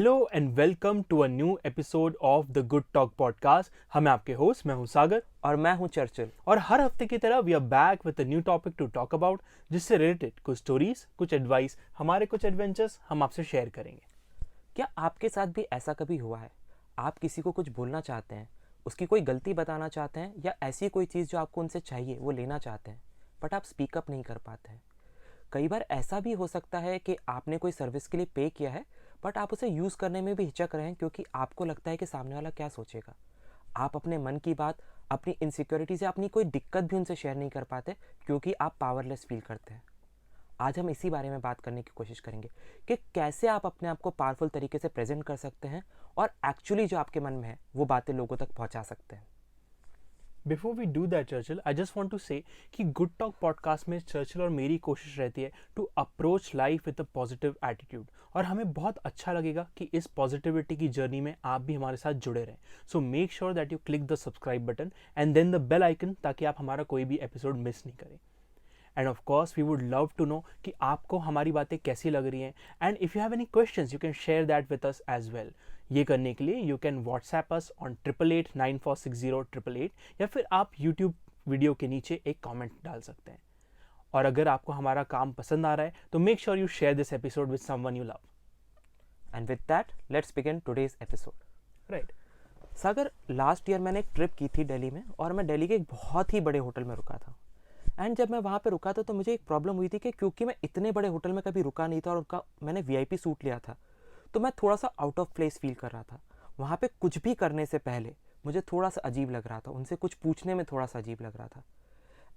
Hello and welcome to a new episode of the good talk podcast. हम आपके host, मैं हूं सागर और मैं हूं चर्चिल। और हर हफ्ते की तरह we are back with a new topic to talk about, जिससे रिलेटेड कुछ स्टोरीज, कुछ एडवाइस, हमारे कुछ एडवेंचर्स हम आपसे शेयर करेंगे। क्या आपके साथ भी ऐसा कभी हुआ है? आप किसी को कुछ बोलना चाहते हैं, उसकी कोई गलती बताना चाहते हैं या ऐसी कोई चीज़ जो आपको उनसे चाहिए वो लेना चाहते हैं, बट आप स्पीकअप नहीं कर पाते हैं। कई बार ऐसा भी हो सकता है कि आपने कोई सर्विस के लिए पे किया है, बट आप उसे यूज़ करने में भी हिचक रहे हैं क्योंकि आपको लगता है कि सामने वाला क्या सोचेगा। आप अपने मन की बात, अपनी इनसिक्योरिटीज़ या अपनी कोई दिक्कत भी उनसे शेयर नहीं कर पाते क्योंकि आप पावरलेस फील करते हैं। आज हम इसी बारे में बात करने की कोशिश करेंगे कि कैसे आप अपने आप को पावरफुल तरीके से प्रेजेंट कर सकते हैं और एक्चुअली जो आपके मन में है वो बातें लोगों तक पहुंचा सकते हैं। Before we do that Churchill, I just want to say कि गुड टॉक पॉडकास्ट में चर्चिल और मेरी कोशिश रहती है to approach life with a positive attitude, और हमें बहुत अच्छा लगेगा कि इस पॉजिटिविटी की जर्नी में आप भी हमारे साथ जुड़े रहें। So make sure that you click the subscribe button and then the bell icon, ताकि आप हमारा कोई भी एपिसोड मिस नहीं करें। And of course we would love to know कि आपको हमारी बातें कैसी लग रही हैं, and if you have any questions you can share that with us as well. ये करने के लिए you can WhatsApp us on 8889460888, या फिर आप यूट्यूब वीडियो के नीचे एक कमेंट डाल सकते हैं। और अगर आपको हमारा काम पसंद आ रहा है तो make sure you share this episode with someone you love. And with that let's begin today's episode. Right. Sagar, last year मैंने एक ट्रिप की थी दिल्ली में और मैं दिल्ली के एक बहुत ही बड़े होटल में रुका था। एंड जब मैं वहाँ पे रुका था तो मुझे एक प्रॉब्लम हुई थी कि क्योंकि मैं इतने बड़े होटल में कभी रुका नहीं था और उनका मैंने वीआईपी सूट लिया था, तो मैं थोड़ा सा आउट ऑफ प्लेस फील कर रहा था। वहाँ पे कुछ भी करने से पहले मुझे थोड़ा सा अजीब लग रहा था, उनसे कुछ पूछने में थोड़ा सा अजीब लग रहा था।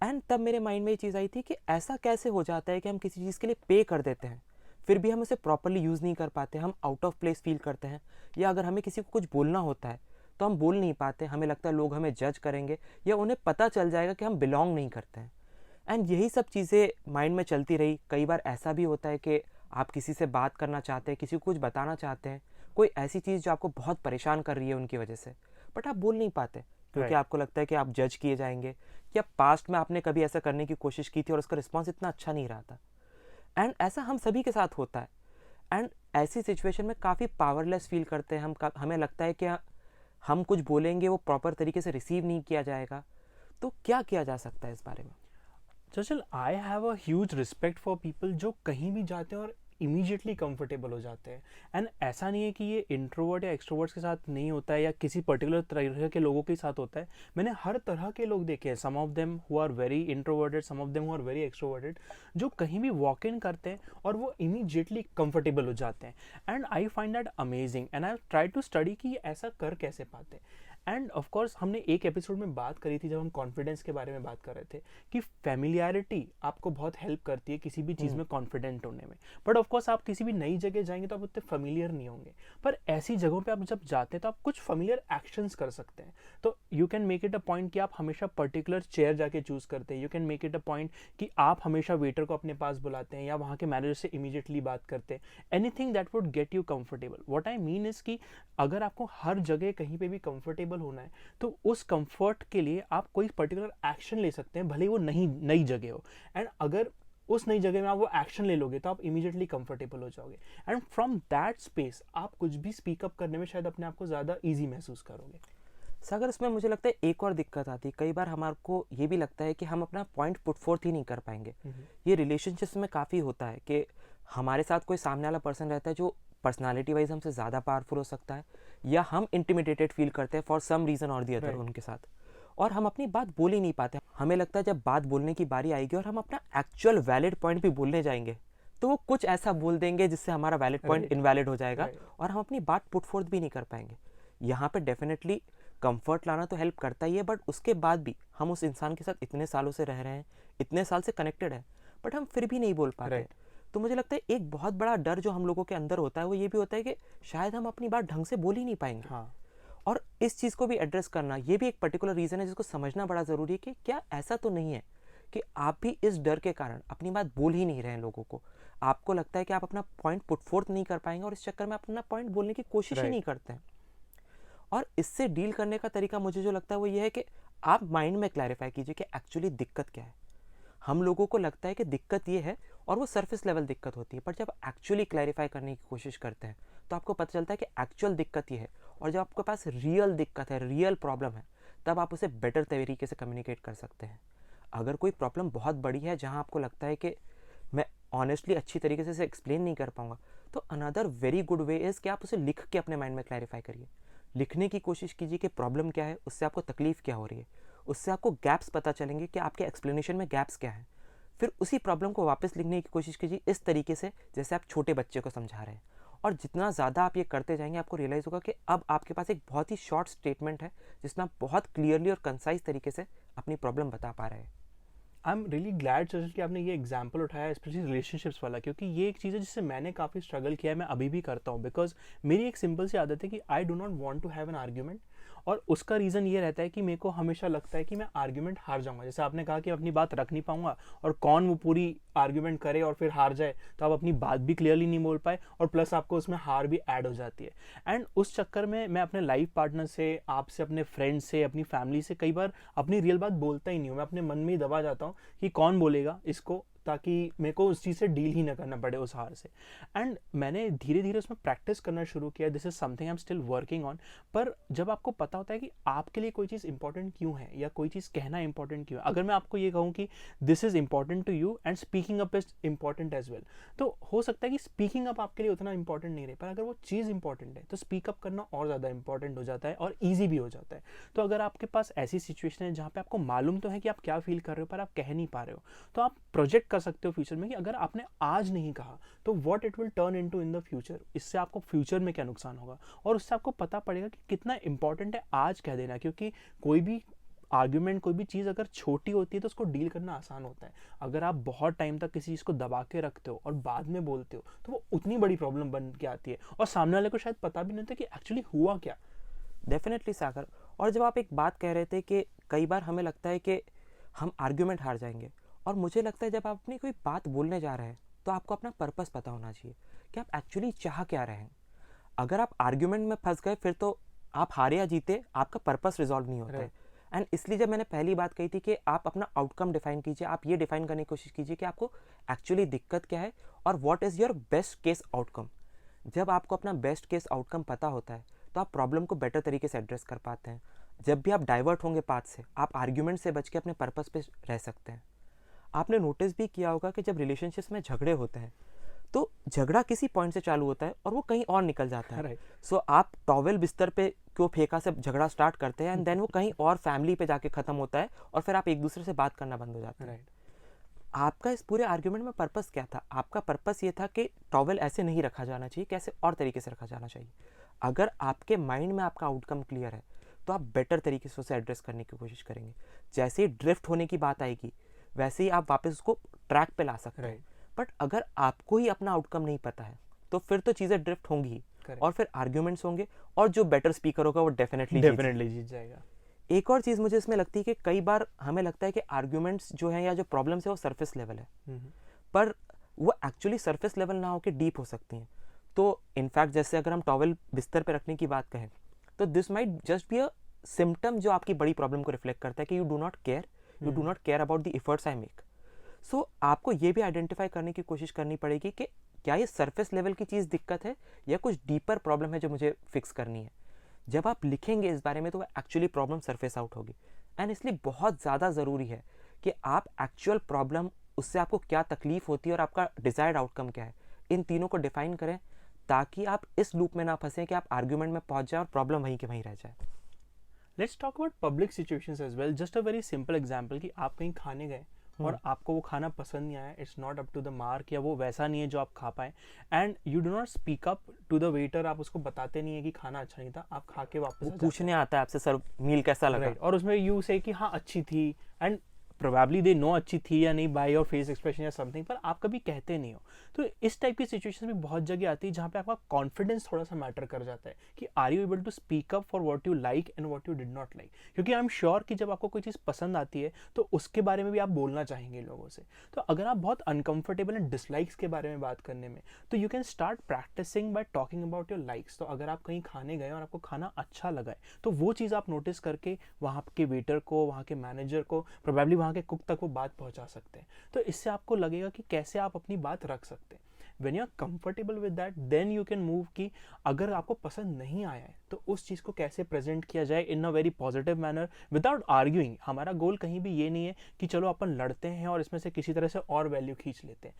एंड तब मेरे माइंड में ये चीज़ आई थी कि ऐसा कैसे हो जाता है कि हम किसी चीज़ के लिए पे कर देते हैं, फिर भी हम उसे प्रॉपरली यूज़ नहीं कर पाते, हम आउट ऑफ प्लेस फील करते हैं। या अगर हमें किसी को कुछ बोलना होता है तो हम बोल नहीं पाते, हमें लगता है लोग हमें जज करेंगे या उन्हें पता चल जाएगा कि हम बिलोंग नहीं करते हैं। एंड यही सब चीज़ें माइंड में चलती रही। कई बार ऐसा भी होता है कि आप किसी से बात करना चाहते हैं, किसी को कुछ बताना चाहते हैं, कोई ऐसी चीज़ जो आपको बहुत परेशान कर रही है उनकी वजह से, बट आप बोल नहीं पाते क्योंकि आपको लगता है कि आप जज किए जाएंगे, या पास्ट में आपने कभी ऐसा करने की कोशिश की थी और उसका रिस्पॉन्स इतना अच्छा नहीं रहा था। एंड ऐसा हम सभी के साथ होता है। एंड ऐसी सिचुएशन में काफ़ी पावरलेस फील करते हैं हम। हमें लगता है कि हम कुछ बोलेंगे वो प्रॉपर तरीके से रिसीव नहीं किया जाएगा। तो क्या किया जा सकता है इस बारे में? चल, I have a huge respect for people जो कहीं भी जाते हैं और इमीडिएटली कंफर्टेबल हो जाते हैं। एंड ऐसा नहीं है कि ये इंट्रोवर्ट या एक्सट्रोवर्ट्स के साथ नहीं होता है या किसी पर्टिकुलर तरह के लोगों के साथ होता है। मैंने हर तरह के लोग देखे हैं, some of them who are very introverted, some of them who are very extroverted, जो कहीं भी वॉक इन करते हैं और वो इमीडिएटली कंफर्टेबल हो जाते हैं। And I find that amazing and I try to study कि ये ऐसा कर कैसे पाते हैं। एंड ऑफ कोर्स हमने एक एपिसोड में बात करी थी जब हम कॉन्फिडेंस के बारे में बात कर रहे थे कि फैमिलियरिटी आपको बहुत हेल्प करती है किसी भी चीज़ में कॉन्फिडेंट होने में। बट ऑफ कोर्स आप किसी भी नई जगह जाएंगे तो आप उतने फेमिलियर नहीं होंगे, पर ऐसी जगहों पे आप जब जाते हैं तो आप कुछ फेमिलियर एक्शंस कर सकते हैं। तो you can make it a point कि आप हमेशा पर्टिकुलर चेयर जाके चूज करते हैं। You can make it a point कि आप हमेशा वेटर को अपने पास बुलाते हैं या वहाँ के मैनेजर से इमीडिएटली बात करते हैं। Anything that would get you comfortable. What I mean is कि अगर आपको हर जगह कहीं पे भी कंफर्टेबल होना है तो उस कंफर्ट के लिए आप कोई पर्टिकुलर एक्शन ले सकते हैं, भले ही वो नई जगह हो। एंड अगर उस नई जगह में आप वो एक्शन ले लोगे तो आप इमीडिएटली कंफर्टेबल हो जाओगे। एंड फ्रॉम दैट स्पेस आप कुछ भी स्पीकअप करने में शायद अपने आप को ज़्यादा ईजी महसूस करोगे। सागर, इसमें मुझे लगता है एक और दिक्कत आती है। कई बार हमारे को ये भी लगता है कि हम अपना पॉइंट पुट फोर्थ ही नहीं कर पाएंगे। ये रिलेशनशिप्स में काफ़ी होता है कि हमारे साथ कोई सामने वाला पर्सन रहता है जो पर्सनालिटी वाइज हमसे ज़्यादा पावरफुल हो सकता है, या हम इंटिमिडेटेड फील करते हैं फॉर सम रीज़न और दी अदर उनके साथ, और हम अपनी बात बोल ही नहीं पाते। हमें लगता है जब बात बोलने की बारी आएगी और हम अपना एक्चुअल वैलिड पॉइंट भी बोलने जाएंगे तो वो कुछ ऐसा बोल देंगे जिससे हमारा वैलिड पॉइंट इनवैलिड हो जाएगा और हम अपनी बात पुट फोर्थ भी नहीं कर पाएंगे। यहाँ पे डेफिनेटली कंफर्ट लाना तो हेल्प करता ही है, बट उसके बाद भी हम उस इंसान के साथ इतने सालों से रह रहे हैं, इतने साल से कनेक्टेड है, बट हम फिर भी नहीं बोल पाते। तो मुझे लगता है एक बहुत बड़ा डर जो हम लोगों के अंदर होता है वो ये भी होता है कि शायद हम अपनी बात ढंग से बोल ही नहीं पाएंगे। और इस चीज़ को भी एड्रेस करना, ये भी एक पर्टिकुलर रीज़न है जिसको समझना बड़ा ज़रूरी है कि क्या ऐसा तो नहीं है कि आप भी इस डर के कारण अपनी बात बोल ही नहीं रहे हैं लोगों को। आपको लगता है कि आप अपना पॉइंट पुट फोर्थ नहीं कर पाएंगे और इस चक्कर में अपना पॉइंट बोलने की कोशिश ही नहीं करते हैं। और इससे डील करने का तरीका मुझे जो लगता है वो ये है कि आप माइंड में क्लैरिफाई कीजिए कि एक्चुअली दिक्कत क्या है। हम लोगों को लगता है कि दिक्कत ये है और वो सरफेस लेवल दिक्कत होती है, पर जब एक्चुअली क्लैरिफाई करने की कोशिश करते हैं तो आपको पता चलता है कि एक्चुअल दिक्कत ये है। और जब आपके पास रियल दिक्कत है, रियल प्रॉब्लम है, तब आप उसे बेटर तरीके से कम्युनिकेट कर सकते हैं। अगर कोई प्रॉब्लम बहुत बड़ी है जहाँ आपको लगता है कि मैं ऑनेस्टली अच्छी तरीके से इसे एक्सप्लेन नहीं कर पाऊंगा, तो another very good way is कि आप उसे लिख के अपने माइंड में क्लैरिफाई करिए। लिखने की कोशिश कीजिए कि प्रॉब्लम क्या है, उससे आपको तकलीफ क्या हो रही है, उससे आपको गैप्स पता चलेंगे कि आपके एक्सप्लेनेशन में गैप्स क्या है। फिर उसी प्रॉब्लम को वापस लिखने की कोशिश कीजिए इस तरीके से जैसे आप छोटे बच्चे को समझा रहे हैं। और जितना ज़्यादा आप ये करते जाएंगे, आपको रियलाइज़ होगा कि अब आपके पास एक बहुत ही शॉर्ट स्टेटमेंट है जिसमें आप बहुत क्लियरली और कंसाइज तरीके से अपनी प्रॉब्लम बता पा रहे हैं। I am really glad Sachin कि आपने ये एग्जाम्पल उठाया, स्पेशली रिलेशनशिप्स वाला, क्योंकि ये एक चीज़ है जिससे मैंने काफ़ी स्ट्रगल किया है, मैं अभी भी करता हूँ। बिकॉज मेरी एक सिंपल सी आदत है कि I do not want to have an argument, और उसका रीज़न ये रहता है कि मेरे को हमेशा लगता है कि मैं आर्ग्यूमेंट हार जाऊंगा। जैसे आपने कहा कि अपनी बात रख नहीं पाऊंगा, और कौन वो पूरी आर्ग्यूमेंट करे और फिर हार जाए, तो आप अपनी बात भी क्लियरली नहीं बोल पाए, और प्लस आपको उसमें हार भी ऐड हो जाती है। एंड उस चक्कर में मैं अपने लाइफ पार्टनर से, आपसे, अपने फ्रेंड से, अपनी फैमिली से कई बार अपनी रियल बात बोलता ही नहीं हूँ। मैं अपने मन में ही दबा जाता हूँ कि कौन बोलेगा इसको, ताकि मेरे को उस चीज़ से डील ही ना करना पड़े, उस हार से। एंड मैंने धीरे धीरे उसमें प्रैक्टिस करना शुरू किया। This is something I am still working on. पर जब आपको पता होता है कि आपके लिए कोई चीज़ इंपॉर्टेंट क्यों है, या कोई चीज़ कहना इंपॉर्टेंट क्यों है, अगर मैं आपको ये कहूँ कि this is important to you and speaking up is important as well, तो हो सकता है कि स्पीकिंग अप आपके लिए उतना इंपॉर्टेंट नहीं रहे, पर अगर वो चीज़ इंपॉर्टेंट है तो स्पीकअप करना और ज़्यादा इंपॉर्टेंट हो जाता है और ईजी भी हो जाता है। तो अगर आपके पास ऐसी सिचुएशन है जहाँ पे आपको मालूम तो है कि आप क्या फील कर रहे हो पर आप कह नहीं पा रहे हो, तो आप प्रोजेक्ट कर सकते हो फ्यूचर में कि अगर आपने आज नहीं कहा तो what it will turn into in the future, इससे आपको फ्यूचर में क्या नुकसान होगा, और उससे आपको पता पड़ेगा कि कितना इंपॉर्टेंट है आज कह देना। क्योंकि कोई भी आर्ग्यूमेंट, कोई भी चीज़ अगर छोटी होती है तो उसको डील करना आसान होता है। अगर आप बहुत टाइम तक किसी चीज़ को दबा के रखते हो और बाद में बोलते हो, तो वो उतनी बड़ी प्रॉब्लम बन के आती है, और सामने वाले को शायद पता भी नहीं होता कि एक्चुअली हुआ क्या। डेफिनेटली सागर। और जब आप एक बात कह रहे थे कि कई बार हमें लगता है कि हम आर्ग्यूमेंट हार जाएंगे, और मुझे लगता है जब आप अपनी कोई बात बोलने जा रहे हैं तो आपको अपना पर्पस पता होना चाहिए कि आप एक्चुअली चाह क्या रहे हैं। अगर आप आर्ग्यूमेंट में फंस गए फिर तो आप हारे या जीते, आपका पर्पस रिजॉल्व नहीं होता है। एंड इसलिए जब मैंने पहली बात कही थी कि आप अपना आउटकम डिफाइन कीजिए, आप ये डिफाइन करने की कोशिश कीजिए कि आपको एक्चुअली दिक्कत क्या है और what is your best case outcome. जब आपको अपना बेस्ट केस आउटकम पता होता है तो आप प्रॉब्लम को बेटर तरीके से एड्रेस कर पाते हैं। जब भी आप डाइवर्ट होंगे पाथ से, आप आर्ग्यूमेंट से बच के अपने पर्पस पे रह सकते हैं। आपने नोटिस भी किया होगा कि जब रिलेशनशिप्स में झगड़े होते हैं तो झगड़ा किसी पॉइंट से चालू होता है और वो कहीं और निकल जाता है। सो आप टॉवेल बिस्तर पे क्यों फेंका से झगड़ा स्टार्ट करते हैं, एंड देन वो कहीं और फैमिली पे जाके खत्म होता है, और फिर आप एक दूसरे से बात करना बंद हो जाते हैं। आपका इस पूरे आर्ग्यूमेंट में पर्पस क्या था? आपका पर्पस ये था कि टॉवेल ऐसे नहीं रखा जाना चाहिए, कैसे और तरीके से रखा जाना चाहिए। अगर आपके माइंड में आपका आउटकम क्लियर है तो आप बेटर तरीके से उसे एड्रेस करने की कोशिश करेंगे। जैसे ही ड्रिफ्ट होने की बात आएगी वैसे ही आप वापस उसको ट्रैक पे ला सकते हैं। बट अगर आपको ही अपना आउटकम नहीं पता है तो फिर तो चीज़ें ड्रिफ्ट होंगी ही, और फिर आर्ग्यूमेंट्स होंगे, और जो बेटर स्पीकर होगा वो डेफिनेटली जीत जाएगा। एक और चीज़ मुझे इसमें लगती है कि कई बार हमें लगता है कि आर्ग्यूमेंट्स जो हैं या जो प्रॉब्लम्स है वो सरफेस लेवल है, पर वो एक्चुअली सरफेस लेवल ना होकर डीप हो सकती हैं। तो इनफैक्ट जैसे अगर हम टॉवेल बिस्तर पे रखने की बात कहें तो this might just be a symptom जो आपकी बड़ी प्रॉब्लम को रिफ्लेक्ट करता है कि you do not care about the efforts I make. So आपको ये भी आइडेंटिफाई करने की कोशिश करनी पड़ेगी कि क्या ये सरफेस लेवल की चीज़ दिक्कत है या कुछ डीपर प्रॉब्लम है जो मुझे फिक्स करनी है। जब आप लिखेंगे इस बारे में तो एक्चुअली प्रॉब्लम सरफेस आउट होगी। एंड इसलिए बहुत ज़्यादा ज़रूरी है कि आप एक्चुअल प्रॉब्लम, उससे आपको क्या तकलीफ होती है और आपका डिज़ायर्ड आउटकम क्या है, इन तीनों को डिफाइन करें, ताकि आप इस लूप में ना फंसें कि आप आर्ग्यूमेंट में पहुंच जाए और प्रॉब्लम वहीं के वहीं रह जाए। Let's talk about public situations as well. Just a very simple example कि आप कहीं खाने गए और आपको वो खाना पसंद नहीं आया, it's not up to the mark, या वो वैसा नहीं है जो आप खा पाए, and you do not speak up to the waiter, आप उसको बताते नहीं है कि खाना अच्छा नहीं था, आप खा के वापस वो पूछने आता है आपसे सर मील कैसा लगा, और उसमें यू से कि हाँ अच्छी थी, एंड प्रोबेबली दे नो अच्छी थी या नहीं बाय योर फेस एक्सप्रेशन या समथिंग, पर आप कभी कहते नहीं हो। तो इस टाइप की सिचुएशन भी बहुत जगह आती है जहाँ पे आपका कॉन्फिडेंस थोड़ा सा मैटर कर जाता है कि are you able to speak up for what you like and what you did not like. क्योंकि आई एम श्योर कि जब आपको कोई चीज़ पसंद आती है तो उसके बारे में भी आप बोलना चाहेंगे लोगों से। तो अगर आप बहुत अनकंफर्टेबल हैं डिसलाइक्स के बारे में बात करने में, तो you can start practicing by talking about your likes. तो अगर आप कहीं खाने गए और आपको खाना अच्छा लगा है तो वो चीज़ आप नोटिस करके वहाँ के वेटर को, वहाँ के मैनेजर को, प्रोबेबली वहाँ के कुक तक वो बात पहुंचा सकते हैं। तो इससे आपको लगेगा कि कैसे आप अपनी बात रख सकते हैं। When you are comfortable with that then you can move कि अगर आपको पसंद नहीं आया है तो उस चीज़ को कैसे प्रेजेंट किया जाए in a very positive manner without arguing. हमारा गोल कहीं भी ये नहीं है कि चलो अपन लड़ते हैं और इसमें से किसी तरह से और वैल्यू खींच लेते हैं।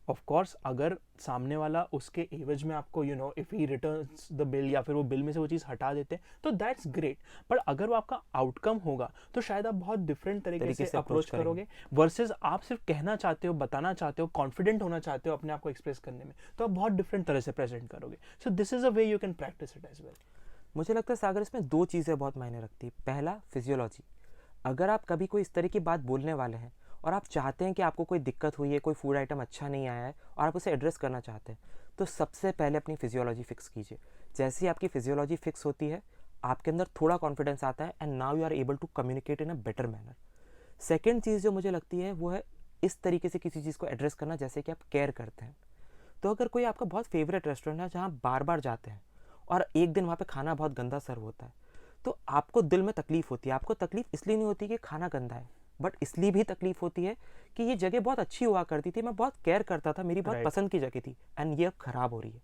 ऑफ कोर्स अगर सामने वाला उसके एवज में आपको if he returns the bill या फिर वो बिल में से वो चीज़ हटा देते हैं तो दैट्स ग्रेट। पर अगर वो आपका आउटकम होगा तो शायद आप बहुत डिफरेंट तरीके से अप्रोच करोगे वर्सेस आप सिर्फ कहना चाहते हो, बताना चाहते हो, कॉन्फिडेंट होना चाहते हो अपने आप को एक्सप्रेस करने में, तो आप बहुत डिफरेंट तरह से प्रेजेंट करोगे। So this is a way you can practice it as well. मुझे लगता है सागर इसमें दो चीज़ें बहुत मायने रखती है। पहला, फिजियोलॉजी। अगर आप कभी कोई इस तरह की बात बोलने वाले हैं और आप चाहते हैं कि आपको कोई दिक्कत हुई है, कोई फूड आइटम अच्छा नहीं आया है और आप उसे एड्रेस करना चाहते हैं, तो सबसे पहले अपनी फिजियोलॉजी फिक्स कीजिए। जैसे ही आपकी फिजियोलॉजी फिक्स होती है, आपके अंदर थोड़ा कॉन्फिडेंस आता है and now you are able to communicate in a better manner. Second चीज़ जो मुझे लगती है वो है इस तरीके से किसी चीज़ को एड्रेस करना जैसे कि आप केयर करते हैं। तो अगर कोई आपका बहुत फेवरेट रेस्टोरेंट है जहाँ बार बार जाते हैं और एक दिन वहाँ पे खाना बहुत गंदा सर्व होता है, तो आपको दिल में तकलीफ होती है। आपको तकलीफ इसलिए नहीं होती कि खाना गंदा है, बट इसलिए भी तकलीफ होती है कि ये जगह बहुत अच्छी हुआ करती थी, मैं बहुत केयर करता था, मेरी बहुत Right. पसंद की जगह थी एंड ये अब खराब हो रही है।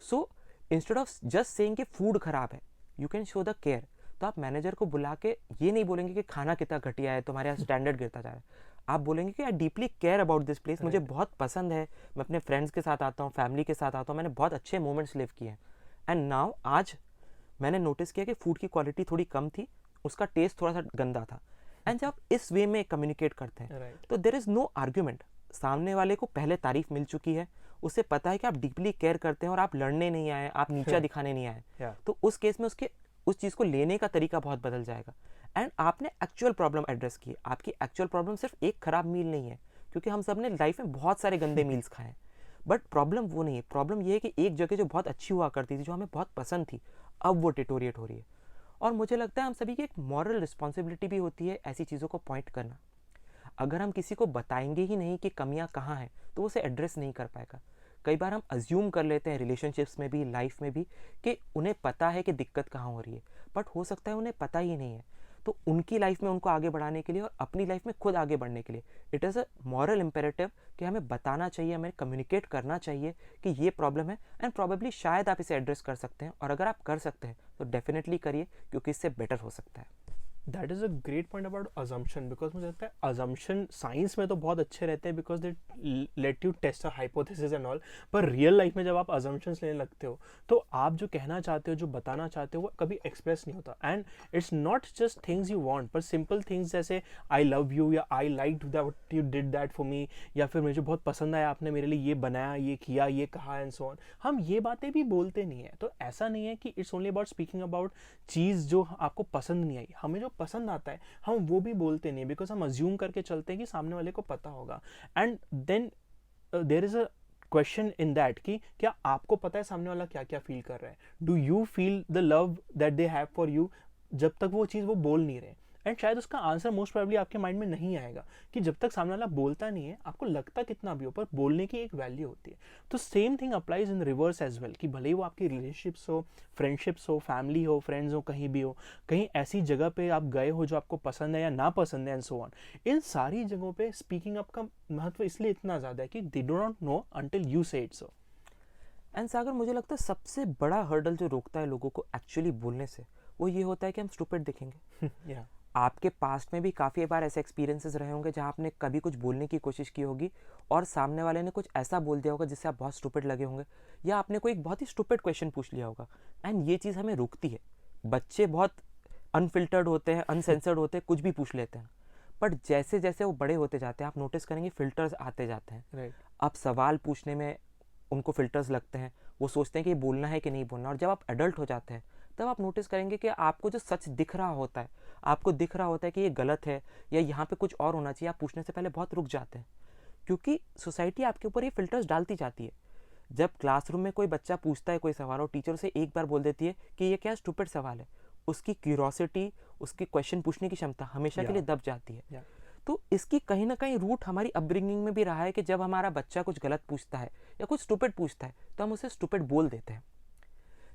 So instead of just saying कि फूड खराब है, you can show the care. तो आप मैनेजर को बुला के ये नहीं बोलेंगे कि खाना कितना घटिया है, तुम्हारे यहाँ स्टैंडर्ड गिरता जा रहा है। आप बोलेंगे कि I deeply care about this place, मुझे बहुत पसंद है, मैं अपने फ्रेंड्स के साथ आता हूँ, फैमिली के साथ आता हूँ, मैंने बहुत अच्छे मोमेंट्स लिव किए हैं एंड नाउ आज मैंने नोटिस किया कि फूड की क्वालिटी थोड़ी कम थी, उसका टेस्ट थोड़ा सा गंदा था। एंड जब आप इस वे में कम्युनिकेट करते हैं Right. तो देर इज़ नो आर्ग्यूमेंट। सामने वाले को पहले तारीफ मिल चुकी है, उसे पता है कि आप डीपली केयर करते हैं और आप लड़ने नहीं आए, आप नीचा दिखाने नहीं आए। Yeah. तो उस केस में उसके उस चीज़ को लेने का तरीका बहुत बदल जाएगा एंड आपने एक्चुअल प्रॉब्लम एड्रेस की। आपकी एक्चुअल प्रॉब्लम सिर्फ एक खराब मील नहीं है, क्योंकि हम सब ने लाइफ में बहुत सारे गंदे मील्स खाए हैं, बट प्रॉब्लम वो नहीं है। प्रॉब्लम ये है कि एक जगह जो बहुत अच्छी हुआ करती थी, जो हमें बहुत पसंद थी, अब वो डिटोरिएट हो रही है। और मुझे लगता है हम सभी की एक मॉरल रिस्पॉन्सिबिलिटी भी होती है ऐसी चीज़ों को पॉइंट करना। अगर हम किसी को बताएंगे ही नहीं कि कमियां कहाँ हैं, तो वो उसे एड्रेस नहीं कर पाएगा। कई बार हम अज्यूम कर लेते हैं रिलेशनशिप्स में भी, लाइफ में भी, कि उन्हें पता है कि दिक्कत कहाँ हो रही है, बट हो सकता है उन्हें पता ही नहीं है। तो उनकी लाइफ में उनको आगे बढ़ाने के लिए और अपनी लाइफ में खुद आगे बढ़ने के लिए it is a moral imperative कि हमें बताना चाहिए, हमें कम्युनिकेट करना चाहिए कि ये प्रॉब्लम है एंड प्रॉबेबली शायद आप इसे एड्रेस कर सकते हैं, और अगर आप कर सकते हैं तो डेफिनेटली करिए, क्योंकि इससे बेटर हो सकता है। That is a great point about assumption, because मुझे लगता है अजम्पशन साइंस में तो बहुत अच्छे रहते हैं because they let you test a hypothesis and all, पर रियल लाइफ में जब आप अजम्पशंस लेने लगते हो तो आप जो कहना चाहते हो, जो बताना चाहते हो, वो कभी एक्सप्रेस नहीं होता। And it's not just things you want, पर सिंपल थिंग्स जैसे आई लव यू या I like that you did that for me, या फिर मुझे बहुत पसंद आया, आपने मेरे लिए ये बनाया, ये किया, ये कहा एंड सो ऑन। हम ये बातें भी बोलते नहीं है। तो ऐसा नहीं है कि it's only about speaking about चीज़ जो आपको पसंद नहीं आई। हमें जो पसंद आता है हम वो भी बोलते नहीं, बिकॉज हम अज्यूम करके चलते हैं कि सामने वाले को पता होगा। And then there is a question in that कि क्या आपको पता है सामने वाला क्या क्या फील कर रहा है? Do you feel the love that they have for you जब तक वो चीज़ वो बोल नहीं रहे? एंड शायद उसका आंसर मोस्ट प्रोबेबली आपके माइंड में नहीं आएगा कि जब तक सामने वाला बोलता नहीं है, आपको लगता कितना भी हो, पर बोलने की एक वैल्यू होती है। तो same thing applies in reverse as well, कि भले ही वो आपकी रिलेशनशिप्स हो, फ्रेंडशिप्स हो, फैमिली हो, फ्रेंड्स हो, कहीं भी हो, कहीं ऐसी जगह पे आप गए हो जो आपको पसंद है या ना पसंद है एंड सो ऑन, इन सारी जगहों पे स्पीकिंग अप का महत्व इसलिए इतना ज़्यादा है कि they do not know until you से इट सो। एंड सागर, मुझे लगता है सबसे बड़ा हर्डल जो रोकता है लोगों को एक्चुअली बोलने से, वो ये होता है कि हम स्टूपिड दिखेंगे। या आपके पास्ट में भी काफ़ी बार ऐसे एक्सपीरियंसेस रहे होंगे जहाँ आपने कभी कुछ बोलने की कोशिश की होगी और सामने वाले ने कुछ ऐसा बोल दिया होगा जिससे आप बहुत स्टूपिड लगे होंगे, या आपने कोई एक बहुत ही स्टूपिड क्वेश्चन पूछ लिया होगा। एंड ये चीज़ हमें रोकती है। बच्चे बहुत अनफिल्टर्ड होते हैं, अनसेंसर्ड होते हैं, कुछ भी पूछ लेते हैं, बट जैसे जैसे वो बड़े होते जाते हैं आप नोटिस करेंगे फिल्टर्स आते जाते हैं। राइट। अब सवाल पूछने में उनको फिल्टर्स लगते हैं, वो सोचते हैं कि बोलना है कि नहीं बोलना। और जब आप एडल्ट हो जाते हैं तब आप नोटिस करेंगे कि आपको जो सच दिख रहा होता है, आपको दिख रहा होता है कि ये गलत है या यहाँ पे कुछ और होना चाहिए, आप पूछने से पहले बहुत रुक जाते हैं, क्योंकि सोसाइटी आपके ऊपर ये फिल्टर्स डालती जाती है। जब क्लासरूम में कोई बच्चा पूछता है कोई सवाल और टीचर उसे एक बार बोल देती है कि ये क्या स्टूपिड सवाल है, उसकी क्यूरोसिटी, उसकी क्वेश्चन पूछने की क्षमता हमेशा के लिए दब जाती है। तो इसकी कहीं ना कहीं रूट हमारी अपब्रिंगिंग में भी रहा है कि जब हमारा बच्चा कुछ गलत पूछता है या कुछ स्टूपिड पूछता है तो हम उसे स्टूपिड बोल देते हैं,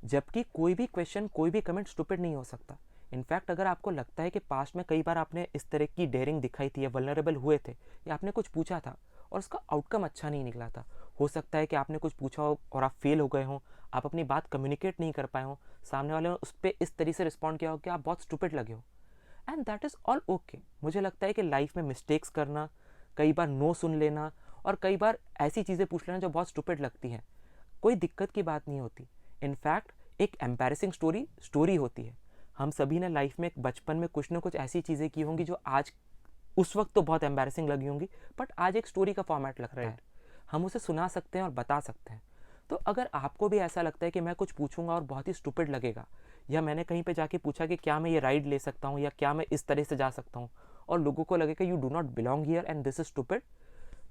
जबकि कोई भी क्वेश्चन, कोई भी कमेंट स्टूपिड नहीं हो सकता। इनफैक्ट अगर आपको लगता है कि पास्ट में कई बार आपने इस तरह की डेयरिंग दिखाई थी या वल्नरेबल हुए थे या आपने कुछ पूछा था और उसका आउटकम अच्छा नहीं निकला था। हो सकता है कि आपने कुछ पूछा हो और आप फेल हो गए हों, आप अपनी बात कम्युनिकेट नहीं कर पाए हों, सामने वाले ने उस पर इस तरीके से रिस्पॉन्ड किया हो कि आप बहुत स्टूपिड लगे हो, and that is all okay. मुझे लगता है कि लाइफ में मिस्टेक्स करना, कई बार नो सुन लेना और कई बार ऐसी चीज़ें पूछ लेना जो बहुत स्टूपिड लगती हैं, कोई दिक्कत की बात नहीं होती। इनफैक्ट एक एम्बैरेसिंग स्टोरी होती है। हम सभी ने लाइफ में एक बचपन में कुछ ना कुछ ऐसी चीज़ें की होंगी जो आज उस वक्त तो बहुत एम्बैरेसिंग लगी होंगी, बट आज एक स्टोरी का फॉर्मेट लगता है, हम उसे सुना सकते हैं और बता सकते हैं। तो अगर आपको भी ऐसा लगता है कि मैं कुछ पूछूंगा और बहुत ही स्टूपिड लगेगा, या मैंने कहीं पे जाके पूछा कि क्या मैं ये राइड ले सकता हूँ या क्या मैं इस तरह से जा सकता हूँ, और लोगों को लगेगा you do not belong here and this is stupid,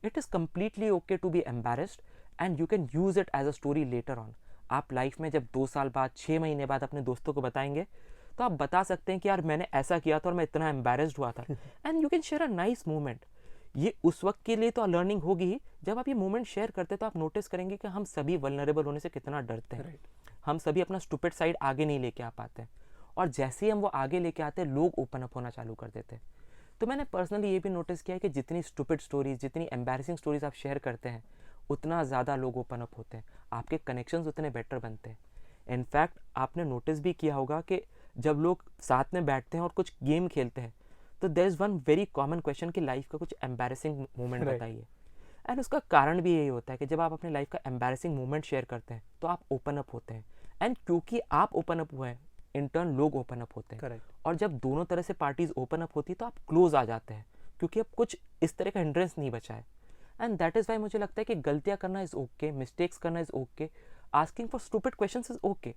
it is completely okay to be embarrassed and you can use it as a story later on. आप लाइफ में जब 2 साल बाद, 6 महीने बाद अपने दोस्तों को बताएंगे, तो आप बता सकते हैं कि यार मैंने ऐसा किया था और मैं इतना एम्बैरेस्ड हुआ था, and you can share a nice moment. ये उस वक्त के लिए तो लर्निंग होगी ही, जब आप ये मोमेंट शेयर करते हैं तो आप नोटिस करेंगे कि हम सभी वल्नरेबल होने से कितना डरते हैं। हम सभी अपना स्टूपिड साइड आगे नहीं लेके आ पाते हैं, और जैसे ही हम वो आगे लेके आते हैं लोग ओपन अप होना चालू कर देते हैं। तो मैंने पर्सनली ये भी नोटिस किया है कि जितनी स्टूपिड स्टोरीज, जितनी एम्बैरेसिंग स्टोरीज आप शेयर करते हैं, उतना ज़्यादा लोग ओपन अप होते हैं, आपके कनेक्शंस उतने बेटर बनते हैं। इनफैक्ट आपने नोटिस भी किया होगा कि जब लोग साथ में बैठते हैं और कुछ गेम खेलते हैं, तो there is one very common question कि लाइफ का कुछ एम्बैरेसिंग मोमेंट बताइए। एंड उसका कारण भी यही होता है कि जब आप अपने लाइफ का एम्बैरेसिंग मोमेंट शेयर करते हैं तो आप ओपन अप होते हैं, एंड क्योंकि आप ओपन अप हुए हैं, इन टर्न लोग ओपन अप होते हैं। Correct. और जब दोनों तरह से पार्टीज ओपन अप होती है तो आप क्लोज आ जाते हैं, क्योंकि अब कुछ इस तरह का हिंड्रेंस नहीं बचा है। एंड दैट इज़ वाई मुझे लगता है कि गलतियाँ करना इज़ ओके, मिस्टेक्स करना is okay, asking for stupid questions is okay.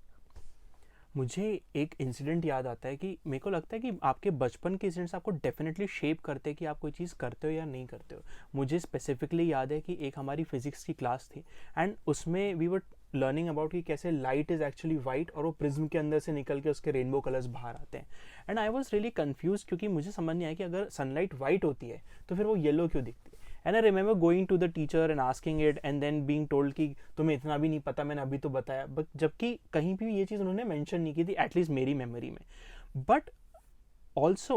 मुझे एक इंसिडेंट याद आता है कि मेरे को लगता है कि आपके बचपन के इंसिडेंट्स आपको डेफिनेटली शेप करते हैं कि आप कोई चीज़ करते हो या नहीं करते हो। मुझे स्पेसिफिकली याद है कि एक हमारी फिजिक्स की क्लास थी, एंड उसमें वी वर लर्निंग अबाउट कि कैसे लाइट इज़ एक्चुअली वाइट और वो प्रिज्म के अंदर से निकल के उसके रेनबो कलर्स बाहर आते हैं। And I was really confuse, क्योंकि मुझे समझ नहीं आया कि अगर सनलाइट वाइट होती है तो फिर वो येलो क्यों दिखती है। And I remember going to the teacher and asking it, and then being told कि तुम्हें इतना भी नहीं पता, मैंने अभी तो बताया, बट जबकि कहीं भी ये चीज़ उन्होंने मेंशन नहीं की थी, एटलीस्ट मेरी मेमोरी में। But also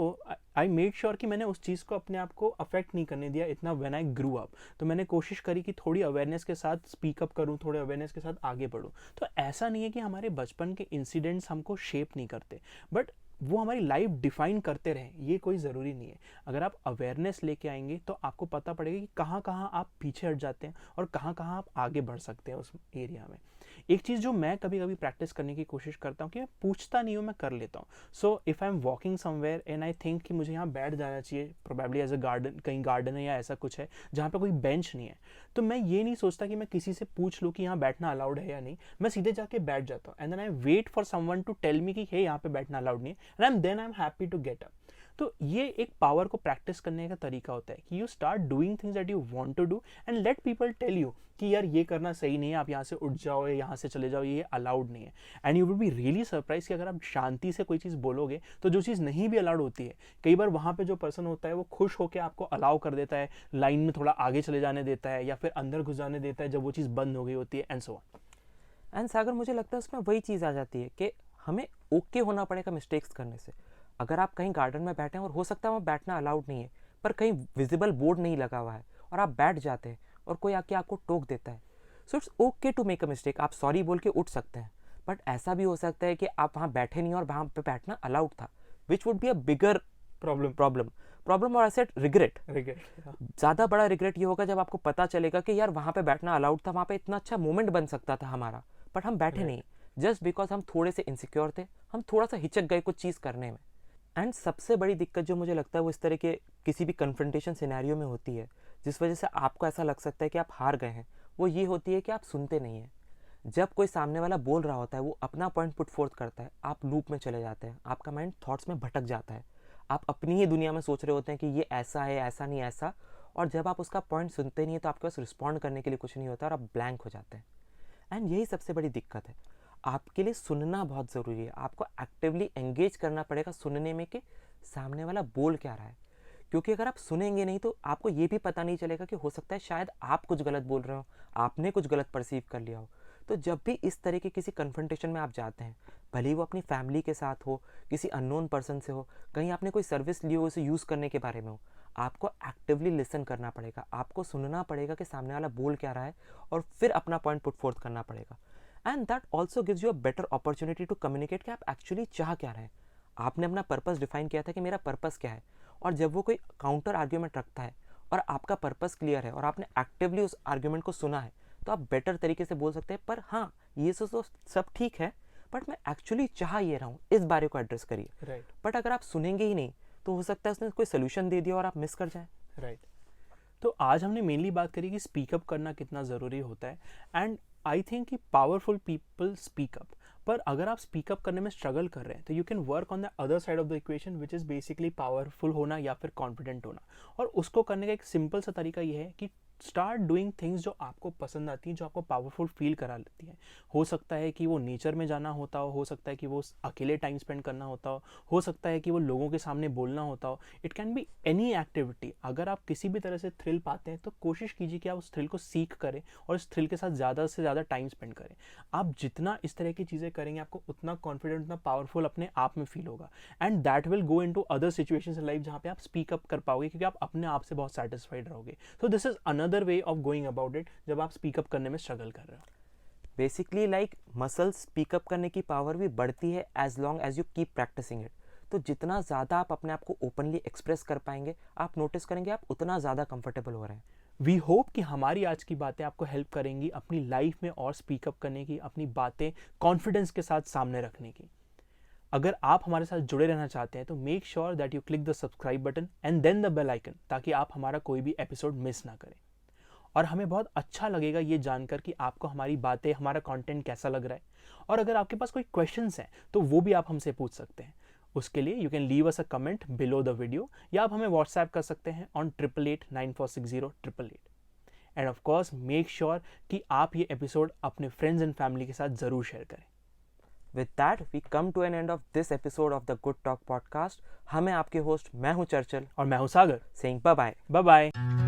I made sure कि मैंने उस चीज़ को अपने आप को अफेक्ट नहीं करने दिया इतना व्हेन आई ग्रू अप। तो मैंने कोशिश करी कि थोड़ी अवेयरनेस के साथ स्पीकअप करूँ, थोड़े अवेयरनेस के साथ आगे बढ़ूँ। तो ऐसा नहीं है कि हमारे बचपन के इंसिडेंट्स हमको शेप नहीं करते, बट वो हमारी लाइफ डिफाइन करते रहें, ये कोई ज़रूरी नहीं है। अगर आप अवेयरनेस लेके आएंगे तो आपको पता पड़ेगा कि कहाँ कहाँ आप पीछे हट जाते हैं और कहाँ कहाँ आप आगे बढ़ सकते हैं उस एरिया में। एक चीज़ जो मैं कभी कभी प्रैक्टिस करने की कोशिश करता हूँ कि मैं पूछता नहीं हूँ, मैं कर लेता हूँ। So if I am walking somewhere and I think कि मुझे यहाँ बैठ जाना चाहिए, प्रोबेबली एज अ गार्डन, कहीं गार्डन है या ऐसा कुछ है जहाँ पे कोई बेंच नहीं है, तो मैं ये नहीं सोचता कि मैं किसी से पूछ लूँ कि यहाँ बैठना अलाउड है या नहीं। मैं सीधे जाके बैठ जाता हूँ, and then I wait for someone to tell me कि हे यहाँ पे बैठना अलाउड नहीं है, and then I am happy to get up. तो ये एक पावर को प्रैक्टिस करने का तरीका होता है कि you start doing things that you want to do and let people tell you कि यार ये करना सही नहीं है, आप यहाँ से उठ जाओ या यहाँ से चले जाओ, ये अलाउड नहीं है। And you will be really surprise कि अगर आप शांति से कोई चीज़ बोलोगे तो जो चीज़ नहीं भी अलाउड होती है, कई बार वहाँ पे जो पर्सन होता है वो खुश होकर आपको अलाउ कर देता है, लाइन में थोड़ा आगे चले जाने देता है या फिर अंदर घुस जाने देता है जब वो चीज़ बंद हो गई होती है, एंड सो ऑन। एंड सागर, मुझे लगता है उसमें वही चीज़ आ जाती है कि हमें ओके होना पड़ेगा मिस्टेक्स करने से। अगर आप कहीं गार्डन में बैठे हैं और हो सकता है वहाँ बैठना अलाउड नहीं है, पर कहीं विजिबल बोर्ड नहीं लगा हुआ है और आप बैठ जाते हैं और कोई आके आपको टोक देता है, so it's okay to make a mistake. आप सॉरी बोल के उठ सकते हैं, बट ऐसा भी हो सकता है कि आप वहाँ बैठे नहीं और वहाँ पे बैठना अलाउड था, which would be a bigger problem और ऐसे रिग्रेट। ज़्यादा बड़ा रिग्रेट ये होगा जब आपको पता चलेगा कि यार वहाँ पे बैठना अलाउड था, वहाँ पे इतना अच्छा मोमेंट बन सकता था हमारा, बट हम बैठे नहीं, जस्ट बिकॉज हम थोड़े से इनसिक्योर थे, हम थोड़ा सा हिचक गए कुछ चीज़ करने में। एंड सबसे बड़ी दिक्कत जो मुझे लगता है वो इस तरह के किसी भी कन्फ्रंटेशन सिनेरियो में होती है, जिस वजह से आपको ऐसा लग सकता है कि आप हार गए हैं, वो ये होती है कि आप सुनते नहीं हैं। जब कोई सामने वाला बोल रहा होता है, वो अपना पॉइंट पुट फोर्थ करता है, आप लूप में चले जाते हैं, आपका माइंड थॉट्स में भटक जाता है, आप अपनी ही दुनिया में सोच रहे होते हैं कि ये ऐसा है, ऐसा नहीं ऐसा, और जब आप उसका पॉइंट सुनते नहीं है तो आपके पास रिस्पॉन्ड करने के लिए कुछ नहीं होता और आप ब्लैंक हो जाते हैं। एंड यही सबसे बड़ी दिक्कत है। आपके लिए सुनना बहुत ज़रूरी है, आपको एक्टिवली एंगेज करना पड़ेगा सुनने में कि सामने वाला बोल क्या रहा है, क्योंकि अगर आप सुनेंगे नहीं तो आपको ये भी पता नहीं चलेगा कि हो सकता है शायद आप कुछ गलत बोल रहे हो, आपने कुछ गलत परसीव कर लिया हो। तो जब भी इस तरह के किसी कन्फ्रंटेशन में आप जाते हैं, भले ही वो अपनी फैमिली के साथ हो, किसी अननोन पर्सन से हो, कहीं आपने कोई सर्विस ली हो उसे यूज़ करने के बारे में हो, आपको एक्टिवली लिसन करना पड़ेगा, आपको सुनना पड़ेगा कि सामने वाला बोल क्या रहा है और फिर अपना पॉइंट पुट फोर्थ करना पड़ेगा। And that also gives you a better opportunity to communicate कि आप एक्चुअली चाह क्या रहे हैं। आपने अपना पर्पस डिफाइन किया था कि मेरा पर्पस क्या है, और जब वो कोई काउंटर आर्ग्यूमेंट रखता है और आपका पर्पस क्लियर है और आपने एक्टिवली उस आर्ग्यूमेंट को सुना है, तो आप बेटर तरीके से बोल सकते हैं, पर हाँ ये तो सब ठीक है, बट मैं एक्चुअली चाह ये रहा हूँ, इस बारे को एड्रेस करिए। राइट बट अगर आप सुनेंगे ही नहीं तो हो सकता है उसने कोई सोल्यूशन दे दिया और आप मिस कर जाएं। राइट। तो आज हमने मेनली बात करी कि स्पीकअप करना कितना ज़रूरी होता है, एंड आई थिंक कि पावरफुल पीपल स्पीकअप। पर अगर आप स्पीकअप करने में स्ट्रगल कर रहे हैं तो you can work on the other side of the equation, which is basically powerful होना या फिर कॉन्फिडेंट होना। और उसको करने का एक सिंपल सा तरीका ये है कि स्टार्ट डूइंग थिंग्स जो आपको पसंद आती हैं, जो आपको पावरफुल फील करा लेती हैं। हो सकता है कि वो नेचर में जाना होता हो सकता है कि वो अकेले टाइम स्पेंड करना होता हो सकता है कि वो लोगों के सामने बोलना होता हो। It can be any activity. अगर आप किसी भी तरह से थ्रिल पाते हैं तो कोशिश कीजिए कि आप उस थ्रिल को सीख करें और उस थ्रिल के साथ ज़्यादा से ज़्यादा टाइम स्पेंड करें। आप जितना इस तरह की चीज़ें करेंगे आपको उतना कॉन्फिडेंट, उतना पावरफुल अपने आप में फील होगा, and that will go into other situations in life जहाँ पे आप स्पीकअप कर पाओगे, क्योंकि आप अपने आप से बहुत सेटिस्फाइड रहोगे। सो this is another way of going about it जब आप स्पीकअप करने में स्ट्रगल कर रहे हो। बेसिकली लाइक मसल्स स्पीकअप करने की पावर भी बढ़ती है as long as you keep practicing it. तो जितना ज़्यादा आप अपने आप को ओपनली एक्सप्रेस कर पाएंगे, आप नोटिस करेंगे आप उतना ज़्यादा कंफर्टेबल हो रहे हैं। वी होप कि हमारी आज की बातें आपको हेल्प करेंगी अपनी लाइफ में और स्पीकअप करने की, अपनी बातें कॉन्फिडेंस के साथ सामने रखने की। अगर आप हमारे साथ जुड़े रहना चाहते हैं तो make sure that you click the subscribe button and then the bell icon, ताकि आप हमारा कोई भी एपिसोड मिस ना करें। और हमें बहुत अच्छा लगेगा ये जानकर कि आपको हमारी बातें, हमारा कंटेंट कैसा लग रहा है। और अगर आपके पास कोई क्वेश्चंस हैं तो वो भी आप हमसे पूछ सकते हैं। उसके लिए you can leave us a comment below the video, या आप हमें व्हाट्सएप कर सकते हैं on 8889460888। And of course make sure कि आप ये एपिसोड अपने फ्रेंड्स एंड फैमिली के साथ ज़रूर शेयर करें। With that we come to an end of this episode of the good talk podcast. हमें आपके होस्ट, मैं हूं चर्चल और मैं हूं Sagar. Saying bye bye. Bye bye.